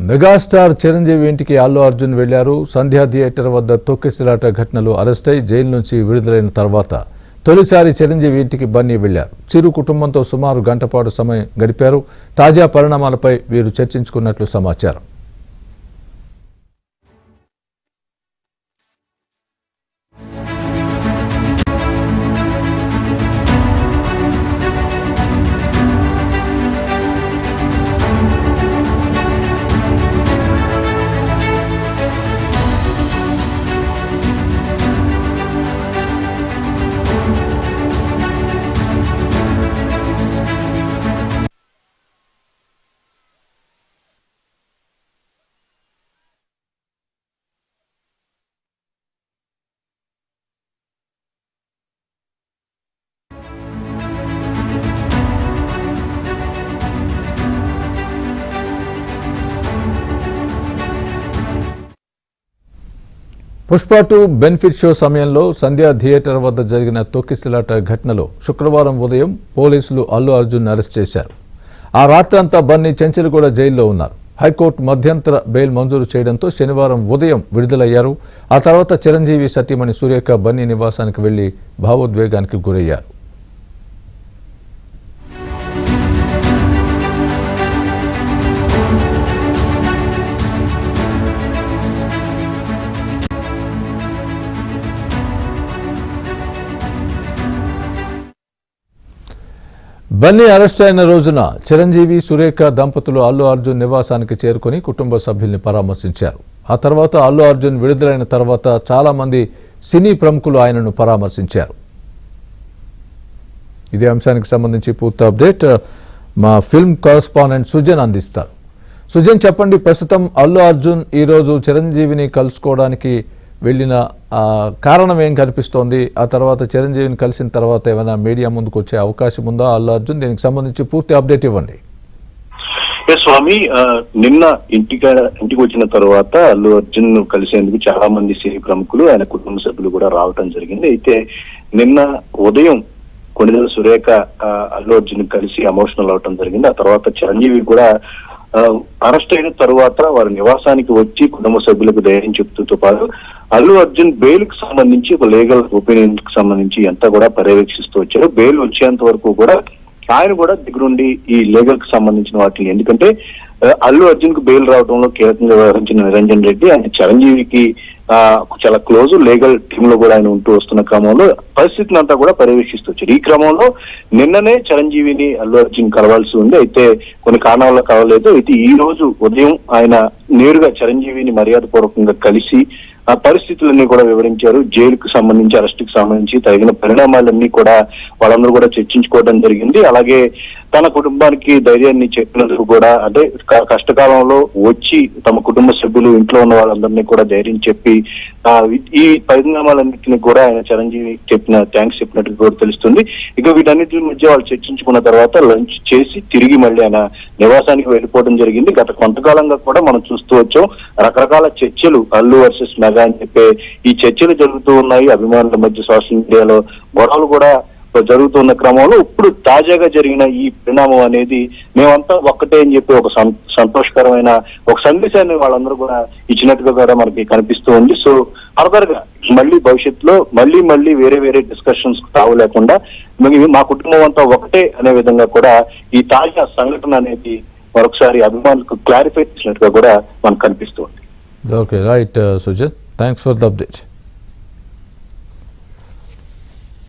Megastar Chiranjeevi ఇంటికి అల్లు అర్జున్ వెళ్లారు. సంధ్యా theatre వద్ద తొక్కిసలాట ఘటనలో అరెస్ట్ అయి జైలు నుంచి విడుదలైన తర్వాత తొలిసారి చిరంజీవి ఇంటికి బన్నీ వెళ్లారు. చిరు కుటుంబంతో సుమారు గంటపాటు సమయం గడిపారు. తాజా పరిణామాలపై వీరు చర్చించుకున్నట్లు సమాచారం. పుష్ప 2 బెనిఫిట్ షో సమయంలో సంధ్యా థియేటర్ వద్ద జరిగిన తొక్కిసలాట ఘటనలో శుక్రవారం ఉదయం పోలీసులు అల్లు అర్జున్ అరెస్ట్ చేశారు. ఆ రాత్రంతా బన్నీ చెంచల్గూడ జైల్లో ఉన్నారు. హైకోర్టు మధ్యంతర బెయిల్ మంజూరు చేయడంతో శనివారం ఉదయం విడుదలయ్యారు. ఆ తర్వాత చిరంజీవి సతీమణి సురేఖ బన్నీ నివాసానికి వెళ్లి భావోద్వేగానికి గురయ్యారు. బన్నీ అరెస్ట్ అయిన రోజున చిరంజీవి సురేఖ దంపతులు అల్లు అర్జున్ నివాసానికి చేరుకుని కుటుంబ సభ్యుల్ని పరామర్శించారు. ఆ తర్వాత అల్లు అర్జున్ విడుదలైన తర్వాత చాలా మంది సినీ ప్రముఖులు ఆయనను పరామర్శించారు. ఇదే అంశానికి సంబంధించి పూర్తి అప్డేట్ మా ఫిల్మ్ కరెస్పాండెంట్ సుజన్ అందిస్తారు. సుజన్, చెప్పండి, ప్రస్తుతం అల్లు అర్జున్ ఈరోజు చిరంజీవిని కలుసుకోవడానికి వెళ్ళిన కారణం ఏం కనిపిస్తోంది? ఆ తర్వాత చిరంజీవిని కలిసిన తర్వాత ఏమైనా మీడియా ముందుకు వచ్చే అవకాశం ఉందా అల్లు అర్జున్? దీనికి సంబంధించి పూర్తి అప్డేట్ ఇవ్వండి. స్వామి, నిన్న ఇంటికి వచ్చిన తర్వాత అల్లు అర్జున్ కలిసేందుకు చాలా మంది సినీ ప్రముఖులు ఆయన కుటుంబ సభ్యులు కూడా రావటం జరిగింది. అయితే నిన్న ఉదయం కొణిదెల సురేఖ అల్లు అర్జున్ కలిసి ఎమోషనల్ అవటం జరిగింది. ఆ తర్వాత చిరంజీవి కూడా అరెస్ట్ అయిన తర్వాత వారి నివాసానికి వచ్చి కుటుంబ సభ్యులకు ధైర్యం చెప్తూతో పాటు అల్లు అర్జున్ బెయిల్ కు సంబంధించి ఒక లీగల్ ఒపీనియన్ కి సంబంధించి అంతా కూడా పర్యవేక్షిస్తూ వచ్చారు. బెయిల్ వచ్చేంత వరకు కూడా ఆయన కూడా దగ్గరుండి ఈ లీగల్ కి సంబంధించిన వాటిని, ఎందుకంటే అల్లు అర్జున్ కు బెయిల్ రావడంలో కీలకంగా వ్యవహరించిన నిరంజన్ రెడ్డి ఆయన చిరంజీవికి చాలా క్లోజ్ లీగల్ టీమ్ లో కూడా ఆయన ఉంటూ వస్తున్న క్రమంలో పరిస్థితిని అంతా కూడా పర్యవేక్షిస్తూ వచ్చారు. ఈ క్రమంలో నిన్ననే చిరంజీవిని అల్లు అర్జున్ కలవాల్సి ఉంది. అయితే కొన్ని కారణాల వల్ల కలవలేదు. అయితే ఈ రోజు ఉదయం ఆయన నేరుగా చిరంజీవిని మర్యాద పూర్వకంగా కలిసి ఆ పరిస్థితులన్నీ కూడా వివరించారు. జైలుకు సంబంధించి, అరెస్ట్ కి సంబంధించి తగిన పరిణామాలన్నీ కూడా వాళ్ళందరూ కూడా చర్చించుకోవడం జరిగింది. అలాగే తన కుటుంబానికి ధైర్యాన్ని చెప్పినందుకు కూడా, అంటే కష్టకాలంలో వచ్చి తమ కుటుంబ సభ్యులు ఇంట్లో ఉన్న వాళ్ళందరినీ కూడా ధైర్యం చెప్పి ఈ పరిణామాలన్నింటినీ కూడా ఆయన చిరంజీవి థ్యాంక్స్ చెప్పినట్టు కూడా తెలుస్తుంది. ఇక వీటన్నిటి మధ్య వాళ్ళు చర్చించుకున్న తర్వాత లంచ్ చేసి తిరిగి మళ్ళీ ఆయన నివాసానికి వెళ్ళిపోవడం జరిగింది. గత కొంతకాలంగా కూడా మనం చూస్తూ వచ్చాం రకరకాల చర్చలు, అల్లు వర్సెస్ మెగా అని చెప్పే ఈ చర్చలు జరుగుతూ ఉన్నాయి. అభిమానుల మధ్య సోషల్ మీడియాలో గొడవలు కూడా జరుగుతున్న క్రమంలో ఇప్పుడు తాజాగా జరిగిన ఈ పరిణామం అనేది మేమంతా ఒక్కటే అని చెప్పి ఒక సంతోషకరమైన ఒక సందేశాన్ని వాళ్ళందరూ కూడా ఇచ్చినట్టుగా కూడా మనకి కనిపిస్తూ ఉంది. సో ఫర్దర్ గా మళ్ళీ భవిష్యత్తులో మళ్ళీ వేరే డిస్కషన్స్ తావు లేకుండా మా కుటుంబం అంతా ఒకటే అనే విధంగా కూడా ఈ తాజా సంఘటన అనేది మరొకసారి అభిమానులకు క్లారిఫై చేసినట్టుగా కూడా మనకు కనిపిస్తుంది. Okay, right Sujan, thanks for the update.